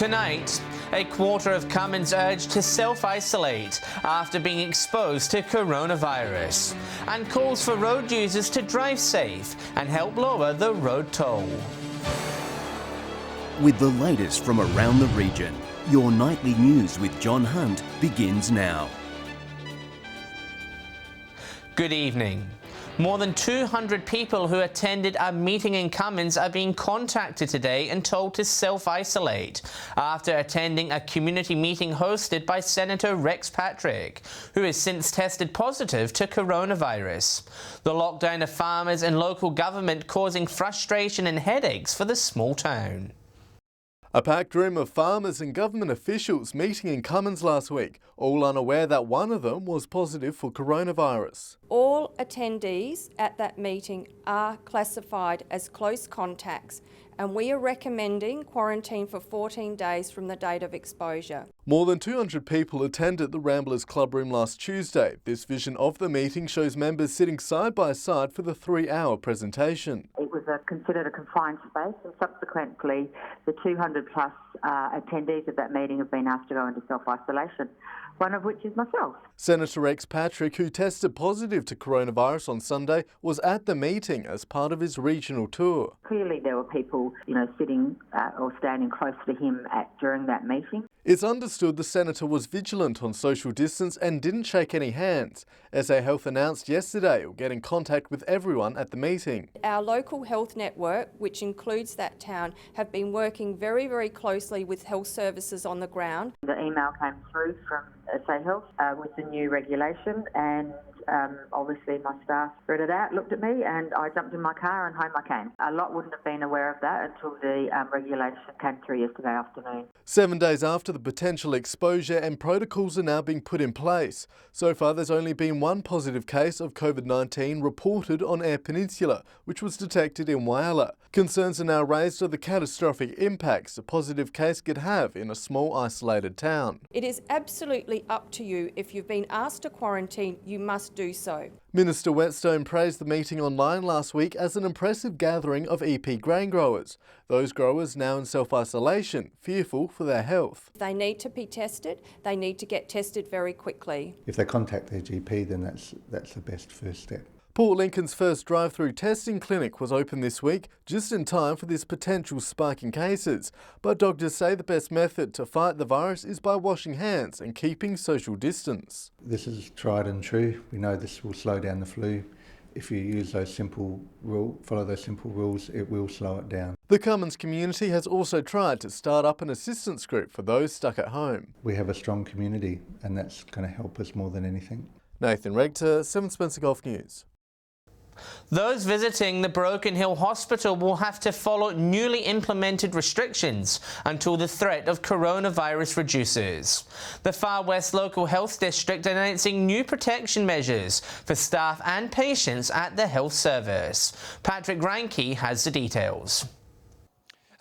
Tonight, a quarter of Cummins urged to self-isolate after being exposed to coronavirus, and calls for road users to drive safe and help lower the road toll. With the latest from around the region, your nightly news with John Hunt begins now. Good evening. More than 200 people who attended a meeting in Cummins are being contacted today and told to self-isolate after attending a community meeting hosted by Senator Rex Patrick, who has since tested positive to coronavirus. The lockdown of farmers and local government causing frustration and headaches for the small town. A packed room of farmers and government officials meeting in Cummins last week, all unaware that one of them was positive for coronavirus. All attendees at that meeting are classified as close contacts, and we are recommending quarantine for 14 days from the date of exposure. More than 200 people attended the Ramblers Club room last Tuesday. This vision of the meeting shows members sitting side by side for the 3-hour presentation. It was considered a confined space, and subsequently the 200 plus attendees of that meeting have been asked to go into self-isolation, one of which is myself. Senator Rex Patrick, who tested positive to coronavirus on Sunday, was at the meeting as part of his regional tour. Clearly there were people, sitting or standing close to him during that meeting. It's understood the senator was vigilant on social distance and didn't shake any hands. SA Health announced yesterday it will get in contact with everyone at the meeting. Our local health network, which includes that town, have been working very, very closely with health services on the ground. The email came through from SA Health with the new regulation, and obviously my staff read it out, looked at me, and I jumped in my car and home I came. A lot wouldn't have been aware of that until the regulation came through yesterday afternoon. 7 days after the potential exposure, and protocols are now being put in place. So far there's only been one positive case of COVID-19 reported on Eyre Peninsula, which was detected in Whyalla. Concerns are now raised of the catastrophic impacts a positive case could have in a small isolated town. It is absolutely up to you. If you've been asked to quarantine, you must do so. Minister Whetstone praised the meeting online last week as an impressive gathering of EP grain growers. Those growers now in self-isolation, fearful for their health. They need to be tested. They need to get tested very quickly. If they contact their GP, then that's the best first step. Port Lincoln's first drive-through testing clinic was open this week, just in time for this potential spike in cases. But doctors say the best method to fight the virus is by washing hands and keeping social distance. This is tried and true. We know this will slow down the flu. If you use those follow those simple rules, it will slow it down. The Cummins community has also tried to start up an assistance group for those stuck at home. We have a strong community, and that's going to help us more than anything. Nathan Regter, 7 Spencer Golf News. Those visiting the Broken Hill Hospital will have to follow newly implemented restrictions until the threat of coronavirus reduces. The Far West Local Health District announcing new protection measures for staff and patients at the health service. Patrick Reinke has the details.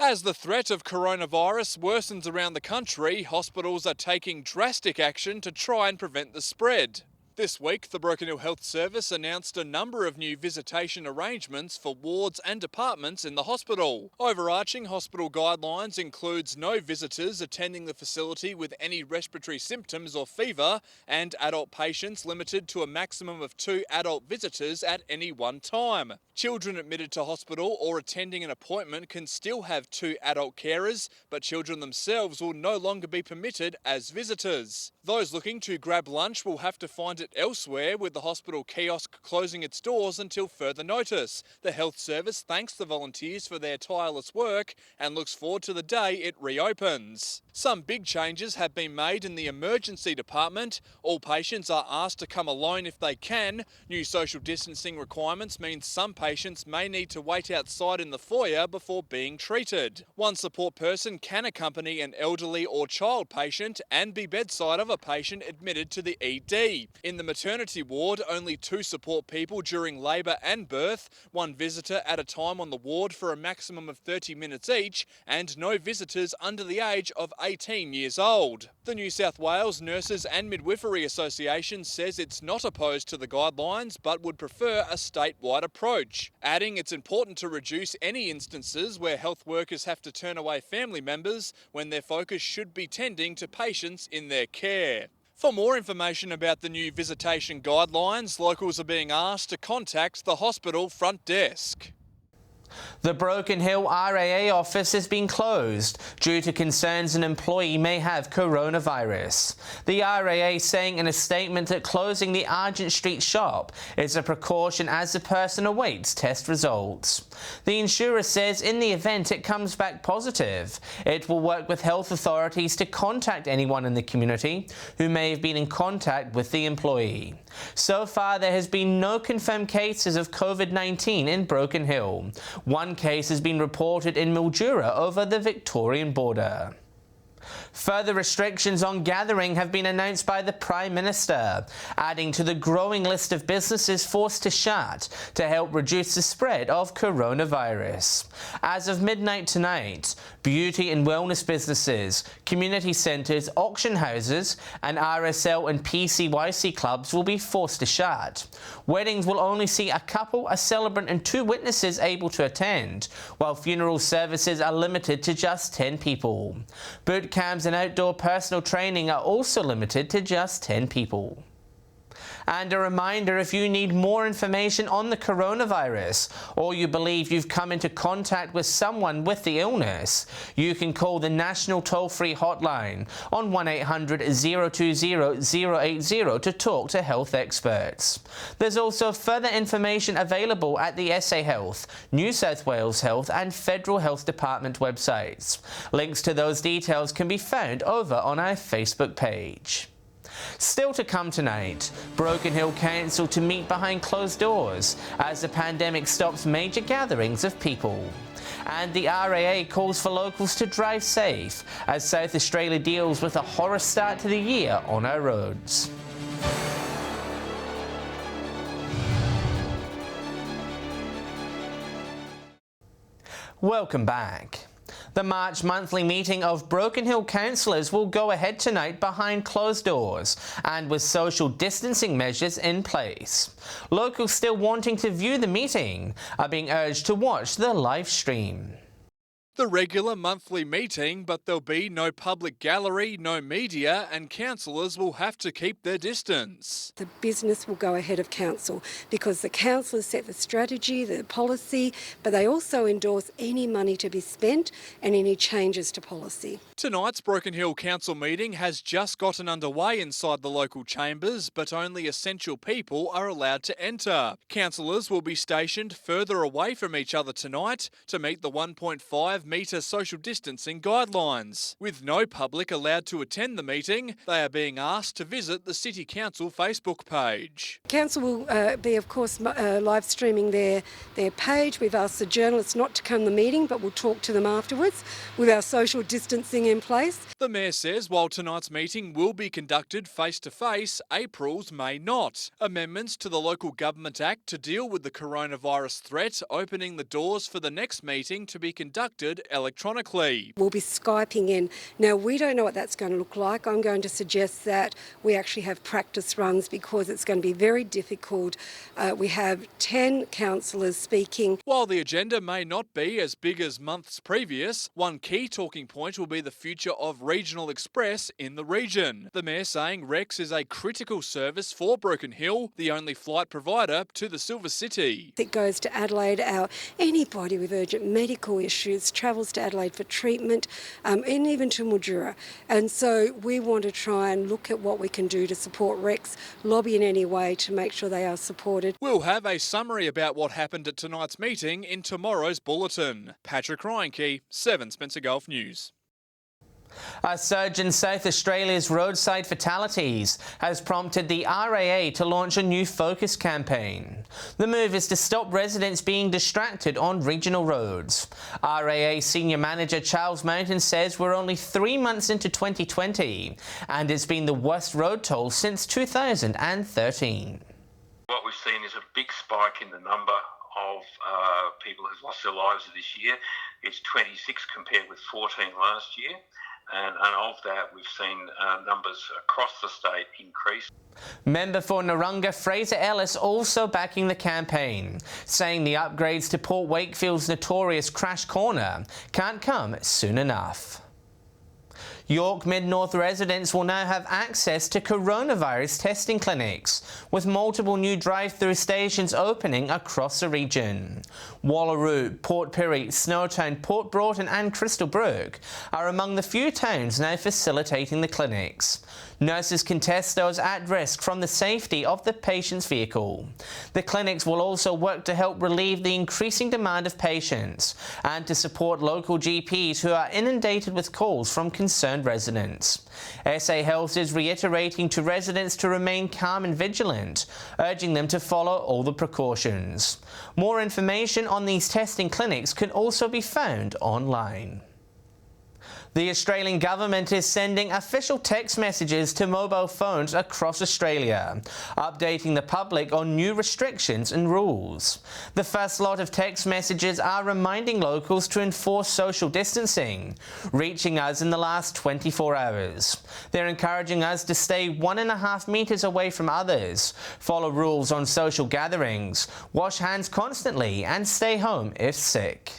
As the threat of coronavirus worsens around the country, hospitals are taking drastic action to try and prevent the spread. This week, the Broken Hill Health Service announced a number of new visitation arrangements for wards and departments in the hospital. Overarching hospital guidelines includes no visitors attending the facility with any respiratory symptoms or fever, and adult patients limited to a maximum of 2 adult visitors at any one time. Children admitted to hospital or attending an appointment can still have 2 adult carers, but children themselves will no longer be permitted as visitors. Those looking to grab lunch will have to find it elsewhere, with the hospital kiosk closing its doors until further notice. The health service thanks the volunteers for their tireless work and looks forward to the day it reopens. Some big changes have been made in the emergency department. All patients are asked to come alone if they can. New social distancing requirements mean some patients may need to wait outside in the foyer before being treated. One support person can accompany an elderly or child patient and be bedside of a patient admitted to the ED. In In the maternity ward, only 2 support people during labour and birth, 1 visitor at a time on the ward for a maximum of 30 minutes each, and no visitors under the age of 18 years old. The New South Wales Nurses and Midwifery Association says it's not opposed to the guidelines but would prefer a statewide approach, adding it's important to reduce any instances where health workers have to turn away family members when their focus should be tending to patients in their care. For more information about the new visitation guidelines, locals are being asked to contact the hospital front desk. The Broken Hill RAA office has been closed due to concerns an employee may have coronavirus. The RAA saying in a statement that closing the Argent Street shop is a precaution as the person awaits test results. The insurer says in the event it comes back positive, it will work with health authorities to contact anyone in the community who may have been in contact with the employee. So far, there has been no confirmed cases of COVID-19 in Broken Hill. 1 case has been reported in Mildura over the Victorian border. Further restrictions on gathering have been announced by the Prime Minister, adding to the growing list of businesses forced to shut to help reduce the spread of coronavirus. As of midnight tonight, beauty and wellness businesses, community centres, auction houses and RSL and PCYC clubs will be forced to shut. Weddings will only see a couple, a celebrant and 2 witnesses able to attend, while funeral services are limited to just 10 people. Boot camps and outdoor personal training are also limited to just 10 people. And a reminder, if you need more information on the coronavirus or you believe you've come into contact with someone with the illness, you can call the national toll-free hotline on 1800 020 080 to talk to health experts. There's also further information available at the SA Health, New South Wales Health and Federal Health Department websites. Links to those details can be found over on our Facebook page. Still to come tonight, Broken Hill Council to meet behind closed doors as the pandemic stops major gatherings of people. And the RAA calls for locals to drive safe as South Australia deals with a horror start to the year on our roads. Welcome back. The March monthly meeting of Broken Hill councillors will go ahead tonight behind closed doors and with social distancing measures in place. Locals still wanting to view the meeting are being urged to watch the live stream. The regular monthly meeting, but there'll be no public gallery, no media, and councillors will have to keep their distance. The business will go ahead of council because the councillors set the strategy, the policy, but they also endorse any money to be spent and any changes to policy. Tonight's Broken Hill Council meeting has just gotten underway inside the local chambers, but only essential people are allowed to enter. Councillors will be stationed further away from each other tonight to meet the 1.5-metre social distancing guidelines. With no public allowed to attend the meeting, they are being asked to visit the City Council Facebook page. Council will be, of course, live streaming their page. We've asked the journalists not to come to the meeting, but we'll talk to them afterwards with our social distancing in place. The Mayor says while tonight's meeting will be conducted face-to-face, April's may not. Amendments to the Local Government Act to deal with the coronavirus threat opening the doors for the next meeting to be conducted electronically. We'll be Skyping in. Now, we don't know what that's going to look like. I'm going to suggest that we actually have practice runs because it's going to be very difficult. We have 10 councillors speaking. While the agenda may not be as big as months previous, one key talking point will be the future of regional express in the region. The Mayor saying Rex is a critical service for Broken Hill, the only flight provider to the Silver City. It goes to Adelaide. Anybody with urgent medical issues travels to Adelaide for treatment, and even to Mildura. And so we want to try and look at what we can do to support Rex, lobby in any way to make sure they are supported. We'll have a summary about what happened at tonight's meeting in tomorrow's bulletin. Patrick Reinke, 7 Spencer Gulf News. A surge in South Australia's roadside fatalities has prompted the RAA to launch a new focus campaign. The move is to stop residents being distracted on regional roads. RAA Senior Manager Charles Mountain says we're only 3 months into 2020 and it's been the worst road toll since 2013. What we've seen is a big spike in the number of people who've lost their lives this year. It's 26 compared with 14 last year. And of that, we've seen numbers across the state increase. Member for Narunga Fraser Ellis also backing the campaign, saying the upgrades to Port Wakefield's notorious crash corner can't come soon enough. York Mid-North residents will now have access to coronavirus testing clinics, with multiple new drive-through stations opening across the region. Wallaroo, Port Pirie, Snowtown, Port Broughton and Crystal Brook are among the few towns now facilitating the clinics. Nurses can test those at risk from the safety of the patient's vehicle. The clinics will also work to help relieve the increasing demand of patients and to support local GPs who are inundated with calls from concerned residents. SA Health is reiterating to residents to remain calm and vigilant, urging them to follow all the precautions. More information on these testing clinics can also be found online. The Australian government is sending official text messages to mobile phones across Australia, updating the public on new restrictions and rules. The first lot of text messages are reminding locals to enforce social distancing, reaching us in the last 24 hours. They're encouraging us to stay 1.5 metres away from others, follow rules on social gatherings, wash hands constantly and stay home if sick.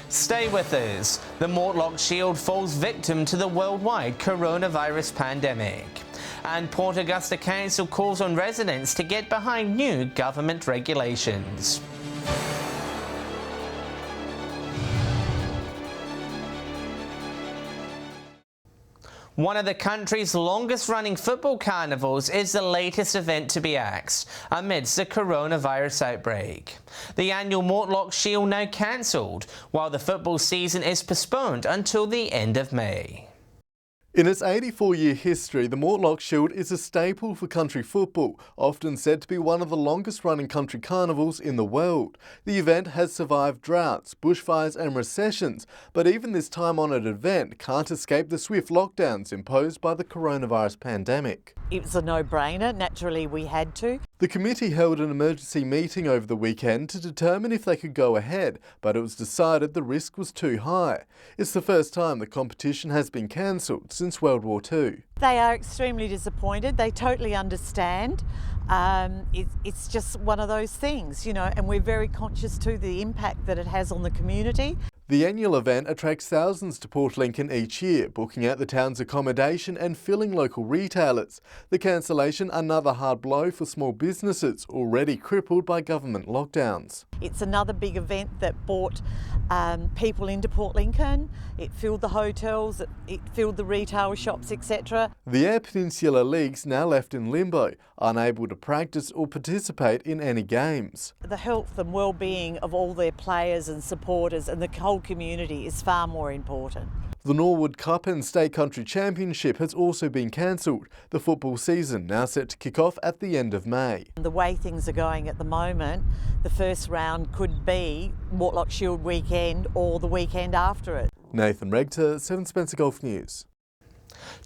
Stay with us. The Mortlock Shield falls victim to the worldwide coronavirus pandemic. And Port Augusta Council calls on residents to get behind new government regulations. One of the country's longest-running football carnivals is the latest event to be axed amidst the coronavirus outbreak. The annual Mortlock Shield now cancelled, while the football season is postponed until the end of May. In its 84-year history, the Mortlock Shield is a staple for country football, often said to be one of the longest-running country carnivals in the world. The event has survived droughts, bushfires and recessions, but even this time-honoured event can't escape the swift lockdowns imposed by the coronavirus pandemic. It was a no-brainer. Naturally, we had to. The committee held an emergency meeting over the weekend to determine if they could go ahead, but it was decided the risk was too high. It's the first time the competition has been cancelled since World War II. They are extremely disappointed. They totally understand. It's just one of those things, you know, and we're very conscious to the impact that it has on the community. The annual event attracts thousands to Port Lincoln each year, booking out the town's accommodation and filling local retailers. The cancellation another hard blow for small businesses already crippled by government lockdowns. It's another big event that brought people into Port Lincoln. It filled the hotels, it filled the retail shops, etc. The Eyre Peninsula League's now left in limbo, unable to practice or participate in any games. The health and well-being of all their players and supporters and the whole community is far more important. The Norwood Cup and State Country Championship has also been cancelled. The football season now set to kick off at the end of May. The way things are going at the moment, the first round could be Mortlock Shield weekend or the weekend after it. Nathan Regter, 7 Spencer Golf News.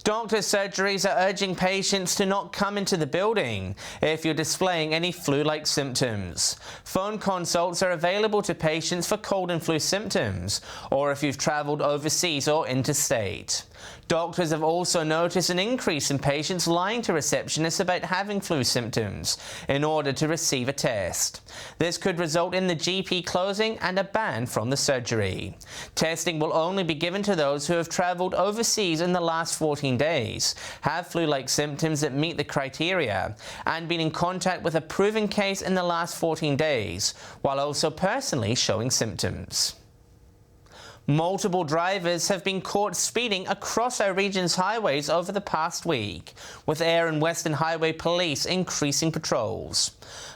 Doctors' surgeries are urging patients to not come into the building if you're displaying any flu-like symptoms. Phone consults are available to patients for cold and flu symptoms, or if you've travelled overseas or interstate. Doctors have also noticed an increase in patients lying to receptionists about having flu symptoms in order to receive a test. This could result in the GP closing and a ban from the surgery. Testing will only be given to those who have travelled overseas in the last 14 days, have flu-like symptoms that meet the criteria, and been in contact with a proven case in the last 14 days, while also personally showing symptoms. Multiple drivers have been caught speeding across our region's highways over the past week, with Air and Western Highway Police increasing patrols.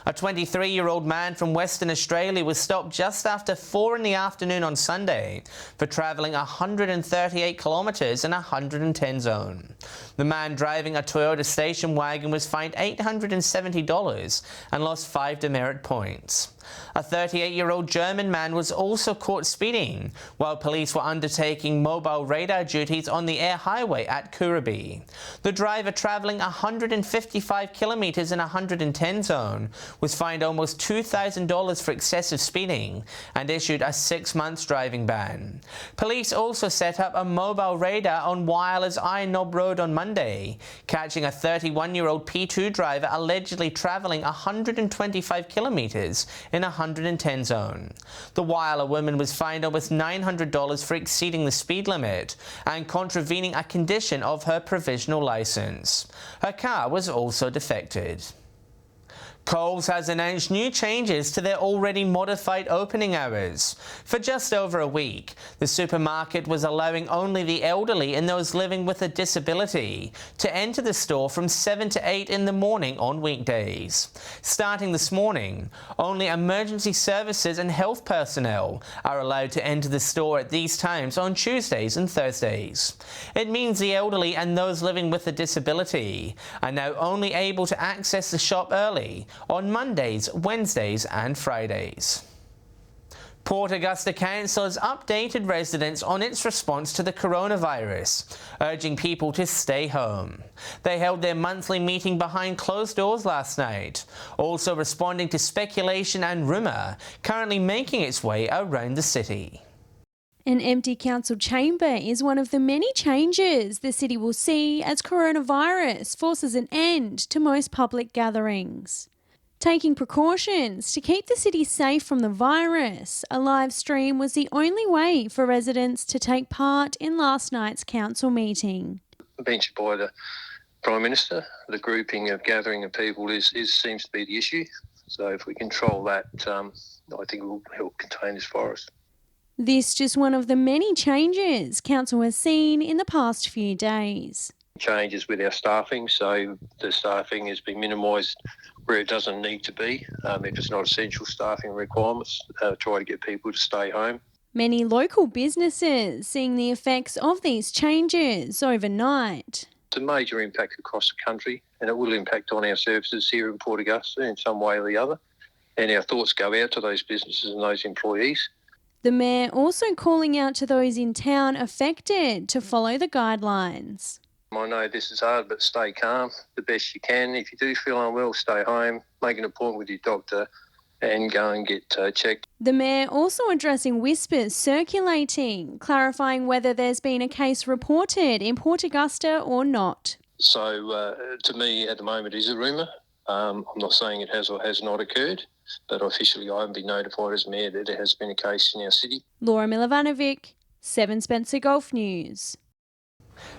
A 23-year-old man from Western Australia was stopped just after 4 in the afternoon on Sunday for travelling 138 kilometres in a 110 zone. The man driving a Toyota station wagon was fined $870 and lost 5 demerit points. A 38-year-old German man was also caught speeding while police were undertaking mobile radar duties on the Air Highway at Currabee. The driver travelling 155 kilometres in a 110 zone was fined almost $2,000 for excessive speeding and issued a 6-month driving ban. Police also set up a mobile radar on Wyler's Iron Knob Road on Monday, catching a 31-year-old P2 driver allegedly travelling 125 kilometres in a 110 zone. The Wyler woman was fined almost $900 for exceeding the speed limit and contravening a condition of her provisional licence. Her car was also defected. Coles has announced new changes to their already modified opening hours. For just over a week, the supermarket was allowing only the elderly and those living with a disability to enter the store from 7 to 8 in the morning on weekdays. Starting this morning, only emergency services and health personnel are allowed to enter the store at these times on Tuesdays and Thursdays. It means the elderly and those living with a disability are now only able to access the shop early on Mondays, Wednesdays and Fridays. Port Augusta Council has updated residents on its response to the coronavirus, urging people to stay home. They held their monthly meeting behind closed doors last night, also responding to speculation and rumour currently making its way around the city. An empty council chamber is one of the many changes the city will see as coronavirus forces an end to most public gatherings. Taking precautions to keep the city safe from the virus, a live stream was the only way for residents to take part in last night's council meeting. Mentioned by the Prime Minister, the grouping of gathering of people seems to be the issue. So if we control that, I think it will help contain this virus. This just one of the many changes council has seen in the past few days. Changes with our staffing, so the staffing has been minimised where it doesn't need to be. If it's not essential staffing requirements, try to get people to stay home. Many local businesses seeing the effects of these changes overnight. It's a major impact across the country, and it will impact on our services here in Port Augusta in some way or the other. And our thoughts go out to those businesses and those employees. The Mayor also calling out to those in town affected to follow the guidelines. I know this is hard, but stay calm the best you can. If you do feel unwell, stay home, make an appointment with your doctor and go and get checked. The Mayor also addressing whispers circulating, clarifying whether there's been a case reported in Port Augusta or not. So to me at the moment it is a rumour. I'm not saying it has or has not occurred, but officially I haven't been notified as Mayor that there has been a case in our city. Laura Milovanovic, 7 Spencer Golf News.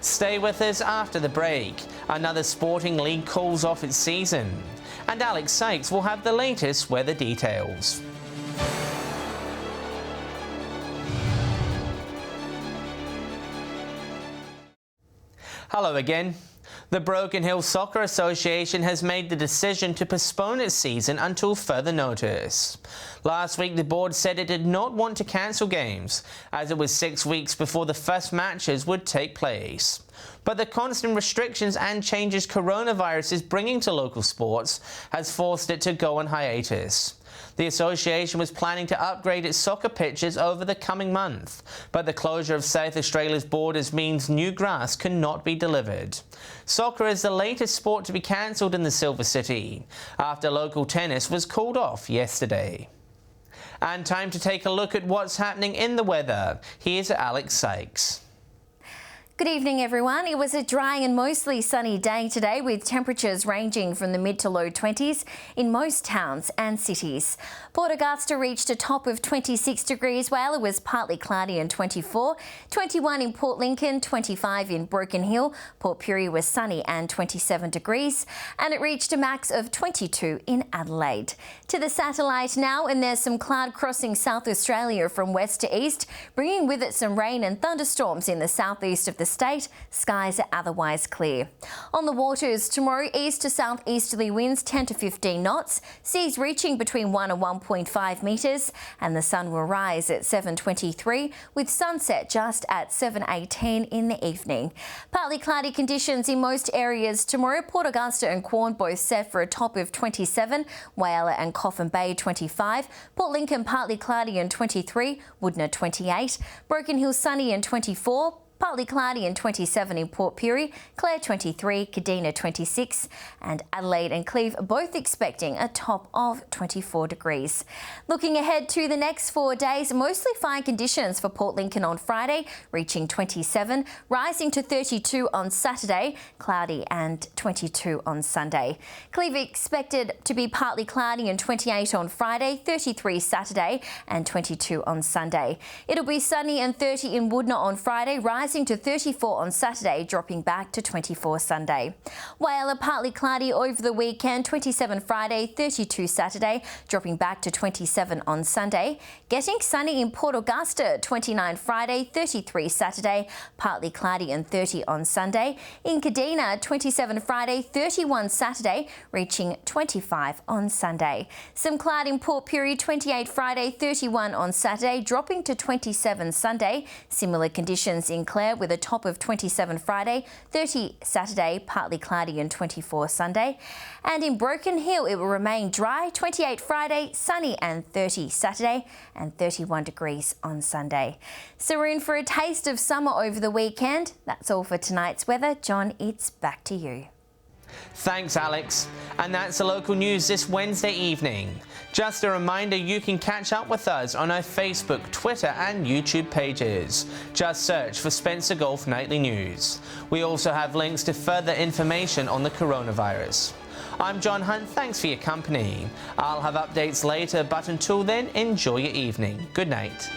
Stay with us after the break. Another sporting league calls off its season. And Alex Sykes will have the latest weather details. Hello again. The Broken Hill Soccer Association has made the decision to postpone its season until further notice. Last week, the board said it did not want to cancel games, as it was 6 weeks before the first matches would take place. But the constant restrictions and changes coronavirus is bringing to local sports has forced it to go on hiatus. The association was planning to upgrade its soccer pitches over the coming month, but the closure of South Australia's borders means new grass cannot be delivered. Soccer is the latest sport to be cancelled in the Silver City, after local tennis was called off yesterday. And time to take a look at what's happening in the weather. Here's Alex Sykes. Good evening, everyone. It was a dry and mostly sunny day today, with temperatures ranging from the mid to low 20s in most towns and cities. Port Augusta reached a top of 26 degrees, while it was partly cloudy and 24, 21 in Port Lincoln, 25 in Broken Hill. Port Pirie was sunny and 27 degrees, and it reached a max of 22 in Adelaide. To the satellite now, and there's some cloud crossing South Australia from west to east, bringing with it some rain and thunderstorms in the southeast of the state. Skies are otherwise clear. On the waters tomorrow, east to southeasterly winds 10 to 15 knots, seas reaching between 1 and 1.5 metres, and the sun will rise at 7:23 with sunset just at 7:18 in the evening. Partly cloudy conditions in most areas tomorrow. Port Augusta and Quorn both set for a top of 27, Whyalla and Coffin Bay 25, Port Lincoln partly cloudy and 23, Woodner 28, Broken Hill sunny and 24, partly cloudy and 27 in Port Pirie, Clare 23, Kadina 26, and Adelaide and Cleve both expecting a top of 24 degrees. Looking ahead to the next 4 days, mostly fine conditions for Port Lincoln on Friday, reaching 27, rising to 32 on Saturday, cloudy and 22 on Sunday. Cleve expected to be partly cloudy and 28 on Friday, 33 Saturday and 22 on Sunday. It'll be sunny and 30 in Woodner on Friday, rising to 34 on Saturday, dropping back to 24 Sunday. Whyalla partly cloudy over the weekend, 27 Friday, 32 Saturday, dropping back to 27 on Sunday. Getting sunny in Port Augusta, 29 Friday, 33 Saturday, partly cloudy and 30 on Sunday. In Kadina, 27 Friday, 31 Saturday, reaching 25 on Sunday. Some cloud in Port Pirie, 28 Friday, 31 on Saturday, dropping to 27 Sunday. Similar conditions in Clare with a top of 27 Friday, 30 Saturday, partly cloudy and 24 Sunday. And in Broken Hill, it will remain dry, 28 Friday, sunny and 30 Saturday, and 31 degrees on Sunday. So we're in for a taste of summer over the weekend. That's all for tonight's weather. John, it's back to you. Thanks, Alex. And that's the local news this Wednesday evening. Just a reminder, you can catch up with us on our Facebook, Twitter and YouTube pages. Just search for Spencer Gulf Nightly News. We also have links to further information on the coronavirus. I'm John Hunt, thanks for your company. I'll have updates later, but until then, enjoy your evening. Good night.